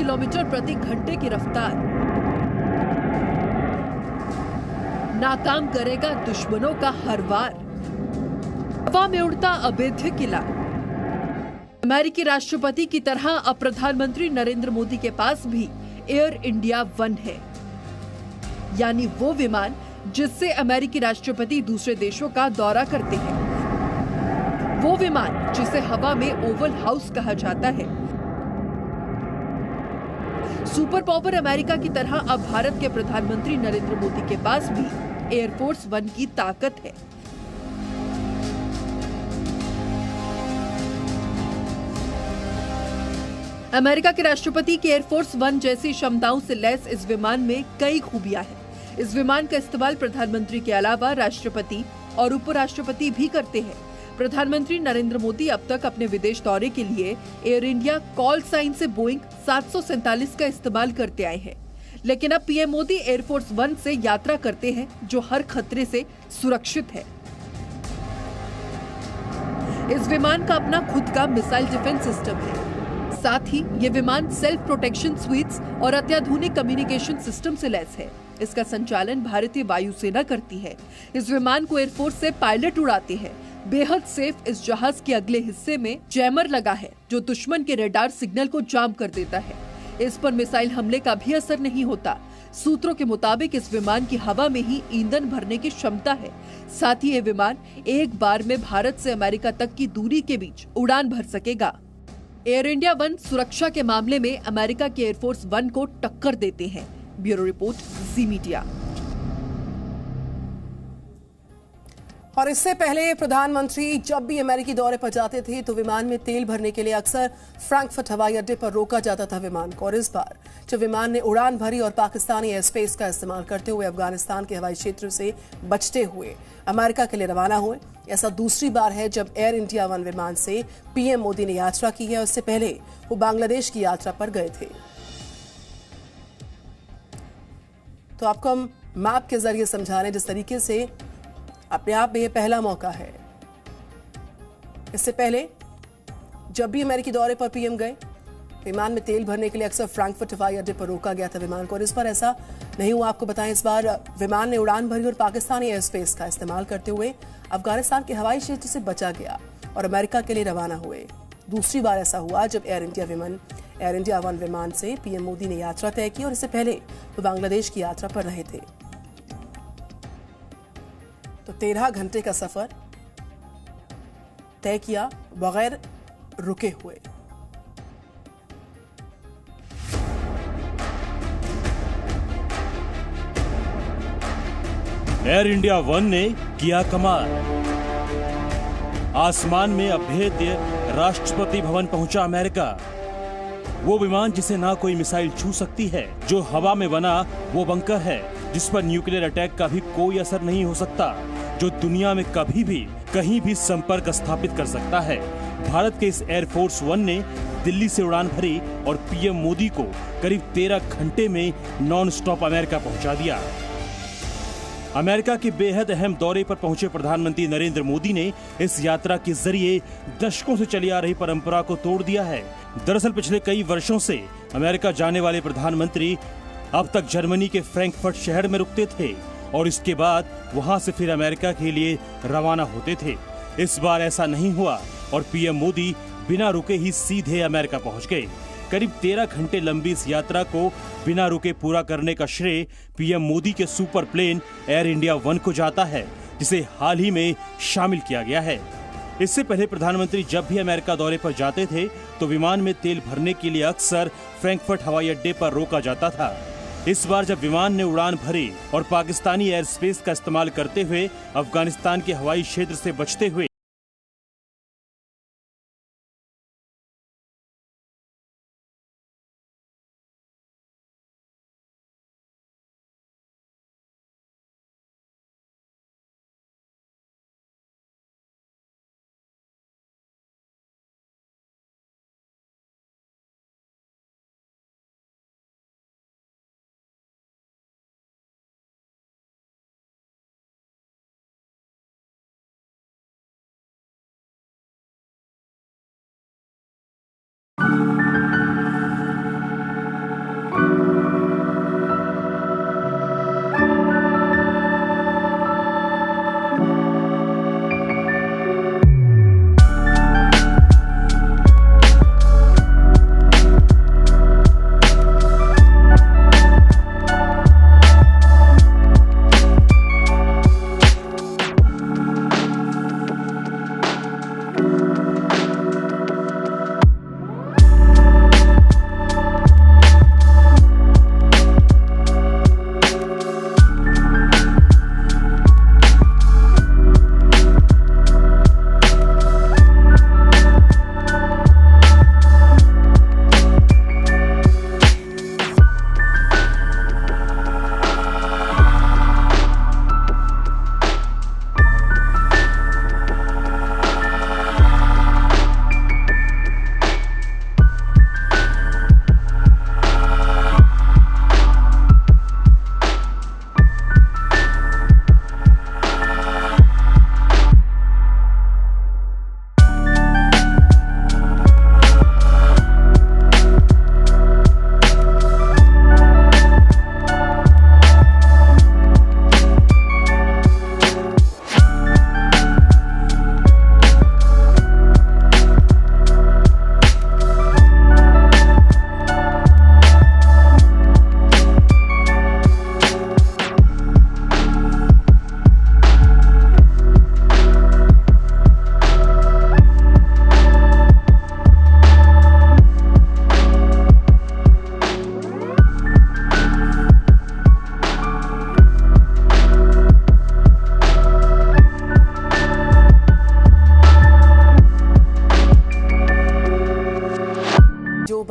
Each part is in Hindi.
किलोमीटर प्रति घंटे की रफ्तार। नाकाम करेगा दुश्मनों का हर वार। हवा में उड़ता अभेद्य किला। अमेरिकी राष्ट्रपति की तरह अब प्रधानमंत्री नरेंद्र मोदी के पास भी एयर इंडिया वन है, यानी वो विमान जिससे अमेरिकी राष्ट्रपति दूसरे देशों का दौरा करते हैं। वो विमान जिसे हवा में ओवल हाउस कहा जाता है। सुपर पावर अमेरिका की तरह अब भारत के प्रधानमंत्री नरेंद्र मोदी के पास भी एयरफोर्स वन की ताकत है। अमेरिका के राष्ट्रपति की एयरफोर्स वन जैसी क्षमताओं से लैस इस विमान में कई खूबियां हैं। इस विमान का इस्तेमाल प्रधानमंत्री के अलावा राष्ट्रपति और उपराष्ट्रपति भी करते हैं। प्रधानमंत्री नरेंद्र मोदी अब तक अपने विदेश दौरे के लिए एयर इंडिया कॉल साइन से बोइंग 747 का इस्तेमाल करते आए हैं, लेकिन अब पीएम मोदी एयरफोर्स वन से यात्रा करते हैं जो हर खतरे से सुरक्षित है। इस विमान का अपना खुद का मिसाइल डिफेंस सिस्टम है। साथ ही ये विमान सेल्फ प्रोटेक्शन स्वीट्स और अत्याधुनिक कम्युनिकेशन सिस्टम से लैस है। इसका संचालन भारतीय वायुसेना करती है। इस विमान को एयरफोर्स से पायलट उड़ाते हैं। बेहद सेफ इस जहाज के अगले हिस्से में जैमर लगा है जो दुश्मन के रडार सिग्नल को जाम कर देता है। इस पर मिसाइल हमले का भी असर नहीं होता। सूत्रों के मुताबिक इस विमान की हवा में ही ईंधन भरने की क्षमता है। साथ ही ये विमान एक बार में भारत से अमेरिका तक की दूरी के बीच उड़ान भर सकेगा। एयर इंडिया वन सुरक्षा के मामले में अमेरिका के एयरफोर्स वन को टक्कर देते हैं। ब्यूरो रिपोर्ट, जी मीडिया। और इससे पहले प्रधानमंत्री जब भी अमेरिकी दौरे पर जाते थे तो विमान में तेल भरने के लिए अक्सर फ्रैंकफर्ट हवाई अड्डे पर रोका जाता था विमान को। और इस बार जब विमान ने उड़ान भरी और पाकिस्तानी एयर स्पेस का इस्तेमाल करते हुए अफगानिस्तान के हवाई क्षेत्र से बचते हुए अमेरिका के लिए रवाना हुए। ऐसा दूसरी बार है जब एयर इंडिया वन विमान से पीएम मोदी ने यात्रा की है। उससे पहले वो बांग्लादेश की यात्रा पर गए थे। तो आपको हम मैप के जरिए समझा रहे हैं जिस तरीके से अपने आप में यह पहला मौका है। इससे पहले जब भी अमेरिकी दौरे पर पीएम गए विमान में तेल भरने के लिए अक्सर फ्रैंकफर्ट हवाई अड्डे पर रोका गया था विमान को। और इस बार ऐसा नहीं हुआ। आपको बताएं, इस बार विमान ने उड़ान भरी और पाकिस्तानी एयर स्पेस का इस्तेमाल करते हुए अफगानिस्तान के हवाई क्षेत्र से बचा गया और अमेरिका के लिए रवाना हुए। दूसरी बार ऐसा हुआ जब एयर इंडिया वन विमान से पीएम मोदी ने यात्रा तय की और इससे पहले वो बांग्लादेश की यात्रा पर रहे थे। तो 13 घंटे का सफर तय किया बगैर रुके हुए। एयर इंडिया वन ने किया कमाल। आसमान में अभेद्य राष्ट्रपति भवन पहुंचा अमेरिका। वो विमान जिसे ना कोई मिसाइल छू सकती है, जो हवा में बना वो बंकर है जिस पर न्यूक्लियर अटैक का भी कोई असर नहीं हो सकता, जो दुनिया में कभी भी कहीं भी संपर्क स्थापित कर सकता है। भारत के इस एयरफोर्स वन ने दिल्ली से उड़ान भरी और पीएम मोदी को करीब 13 घंटे में नॉन स्टॉप अमेरिका पहुंचा दिया। अमेरिका के बेहद अहम दौरे पर पहुंचे प्रधानमंत्री नरेंद्र मोदी ने इस यात्रा के जरिए दशकों से चली आ रही परंपरा को तोड़ दिया है। दरअसल पिछले कई वर्षों से अमेरिका जाने वाले प्रधानमंत्री अब तक जर्मनी के फ्रैंकफर्ट शहर में रुकते थे और इसके बाद वहां से फिर अमेरिका के लिए रवाना होते थे। इस बार ऐसा नहीं हुआ और पीएम मोदी बिना रुके ही सीधे अमेरिका पहुंच गए। करीब 13 घंटे लंबी इस यात्रा को बिना रुके पूरा करने का श्रेय पीएम मोदी के super plane Air India One को जाता है, जिसे हाल ही में शामिल किया गया है। इससे पहले प्रधानमंत्री जब भी अमेरिका दौरे पर जाते थे तो विमान में तेल भरने के लिए अक्सर फ्रैंकफर्ट हवाई अड्डे पर रोका जाता था। इस बार जब विमान ने उड़ान भरी और पाकिस्तानी एयर स्पेस का इस्तेमाल करते हुए अफगानिस्तान के हवाई क्षेत्र से बचते हुए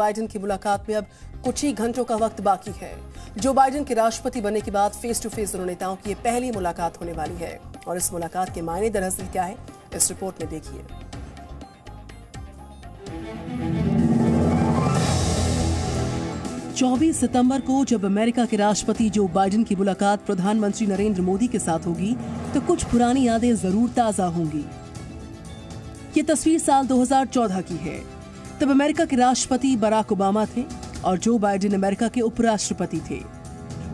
बाइडेन की मुलाकात में अब कुछ ही घंटों का वक्त बाकी है। जो बाइडेन के राष्ट्रपति बनने के बाद फेस टू फेस दोनों नेताओं की ये पहली मुलाकात होने वाली है। और इस मुलाकात के मायने दरअसल क्या है, इस रिपोर्ट में देखिए। 24 सितंबर को जब अमेरिका के राष्ट्रपति जो बाइडेन की मुलाकात प्रधानमंत्री नरेंद्र मोदी के साथ होगी तो कुछ पुरानी यादें जरूर ताजा होंगी। ये तस्वीर साल 2014 की है। तब अमेरिका के राष्ट्रपति बराक ओबामा थे और जो बाइडेन अमेरिका के उपराष्ट्रपति थे।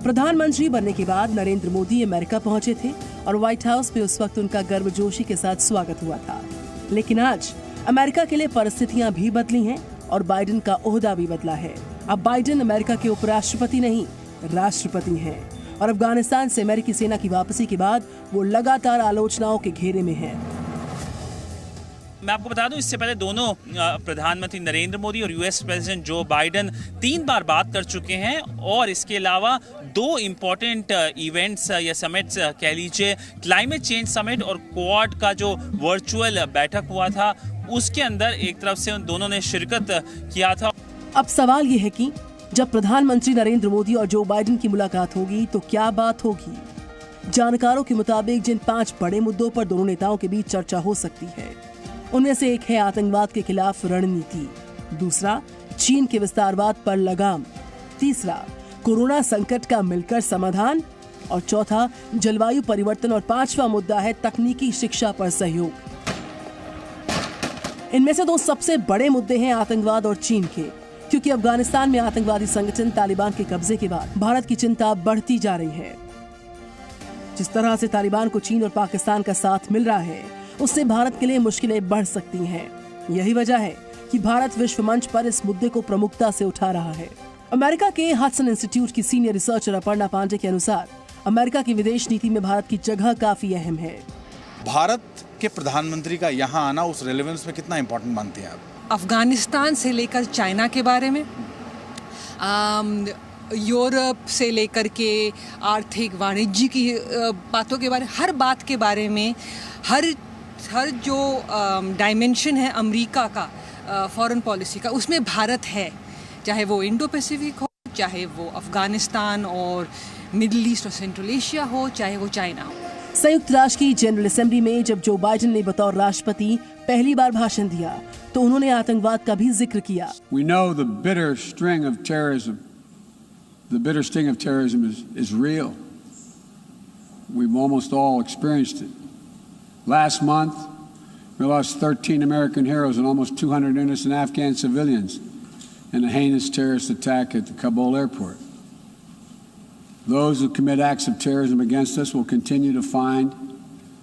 प्रधानमंत्री बनने के बाद नरेंद्र मोदी अमेरिका पहुंचे थे और व्हाइट हाउस में उस वक्त उनका गर्मजोशी के साथ स्वागत हुआ था। लेकिन आज अमेरिका के लिए परिस्थितियां भी बदली हैं और बाइडेन का ओहदा भी बदला है। अब बाइडेन अमेरिका के उपराष्ट्रपति नहीं, राष्ट्रपति हैं और अफगानिस्तान से अमेरिकी सेना की वापसी के बाद वो लगातार आलोचनाओं के घेरे में हैं। मैं आपको बता दूं, इससे पहले दोनों प्रधानमंत्री नरेंद्र मोदी और यूएस प्रेसिडेंट जो बाइडेन 3 बार बात कर चुके हैं और इसके अलावा 2 इम्पोर्टेंट इवेंट्स या समिट्स कह लीजिए, क्लाइमेट चेंज समिट और क्वाड का जो वर्चुअल बैठक हुआ था उसके अंदर एक तरफ से उन दोनों ने शिरकत किया था। अब सवाल ये है कि जब प्रधानमंत्री नरेंद्र मोदी और जो बाइडेन की मुलाकात होगी तो क्या बात होगी। जानकारों के मुताबिक जिन 5 बड़े मुद्दों पर दोनों नेताओं के बीच चर्चा हो सकती है उनमें से एक है आतंकवाद के खिलाफ रणनीति, दूसरा चीन के विस्तारवाद पर लगाम, तीसरा कोरोना संकट का मिलकर समाधान और चौथा जलवायु परिवर्तन और 5वां मुद्दा है तकनीकी शिक्षा पर सहयोग। इनमें से 2 सबसे बड़े मुद्दे हैं आतंकवाद और चीन के, क्योंकि अफगानिस्तान में आतंकवादी संगठन तालिबान के कब्जे के बाद भारत की चिंता बढ़ती जा रही है। जिस तरह से तालिबान को चीन और पाकिस्तान का साथ मिल रहा है उससे भारत के लिए मुश्किलें बढ़ सकती हैं। यही वजह है कि भारत विश्व मंच पर इस मुद्दे को प्रमुखता से उठा रहा है। अमेरिका के हडसन इंस्टीट्यूट की सीनियर रिसर्चर अपर्णा पांडे के अनुसार अमेरिका की विदेश नीति में भारत की जगह काफी अहम है। भारत के प्रधानमंत्री का यहाँ आना उस रेलेवेंस में कितना इम्पोर्टेंट मानते हैं आप? अफगानिस्तान से लेकर चाइना के बारे में, यूरोप से लेकर के आर्थिक वाणिज्य की बातों के बारे, हर बात के बारे में, हर जो डायमेंशन है अमेरिका का फॉरेन पॉलिसी का, उसमें भारत है। चाहे वो इंडो पैसिफिक हो, चाहे वो अफगानिस्तान और मिडिल ईस्ट और सेंट्रल एशिया हो, चाहे वो चाइना हो। संयुक्त राष्ट्र की जनरल असेंबली में जब जो बाइडेन ने बतौर राष्ट्रपति पहली बार भाषण दिया तो उन्होंने आतंकवाद का भी जिक्र किया। We know the bitter sting of terrorism is real. We've almost all experienced it. Last month, we lost 13 American heroes and almost 200 innocent Afghan civilians in a heinous terrorist attack at the Kabul airport. Those who commit acts of terrorism against us will continue to find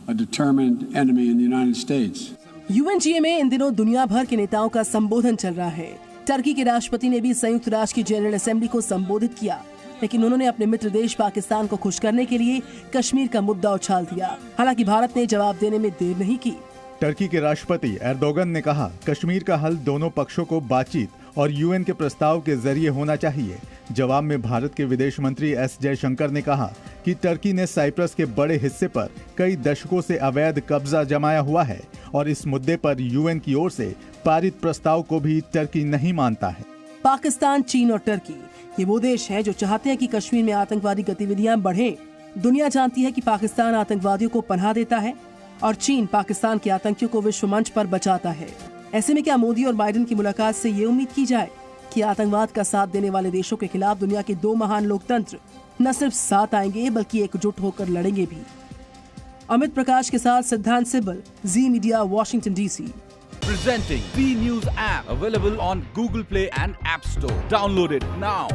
a determined enemy in the United States. UNGA में इन दिनों दुनिया भर के नेताओं का संबोधन चल रहा है। टर्की के राष्ट्रपति ने भी संयुक्त राष्ट्र की जनरल असेंबली को संबोधित किया, लेकिन उन्होंने अपने मित्र देश पाकिस्तान को खुश करने के लिए कश्मीर का मुद्दा उछाल दिया। हालांकि भारत ने जवाब देने में देर नहीं की। टर्की के राष्ट्रपति एर्दोगन ने कहा, कश्मीर का हल दोनों पक्षों को बातचीत और यूएन के प्रस्ताव के जरिए होना चाहिए। जवाब में भारत के विदेश मंत्री एस जयशंकर ने कहा कि टर्की ने साइप्रस के बड़े हिस्से पर कई दशकों से अवैध कब्जा जमाया हुआ है और इस मुद्दे पर यूएन की ओर से पारित प्रस्ताव को भी टर्की नहीं मानता है। पाकिस्तान, चीन और टर्की ये वो देश हैं जो चाहते हैं कि कश्मीर में आतंकवादी गतिविधियां बढ़ें। दुनिया जानती है कि पाकिस्तान आतंकवादियों को पनाह देता है और चीन पाकिस्तान के आतंकियों को विश्व मंच पर बचाता है। ऐसे में क्या मोदी और बाइडेन की मुलाकात से ये उम्मीद की जाए कि आतंकवाद का साथ देने वाले देशों के खिलाफ दुनिया के 2 महान लोकतंत्र न सिर्फ साथ आएंगे बल्कि एकजुट होकर लड़ेंगे भी। अमित प्रकाश के साथ Siddhant Sibal, Zee media, Washington DC। Presenting V News app, available on Google Play and App Store. Download it now.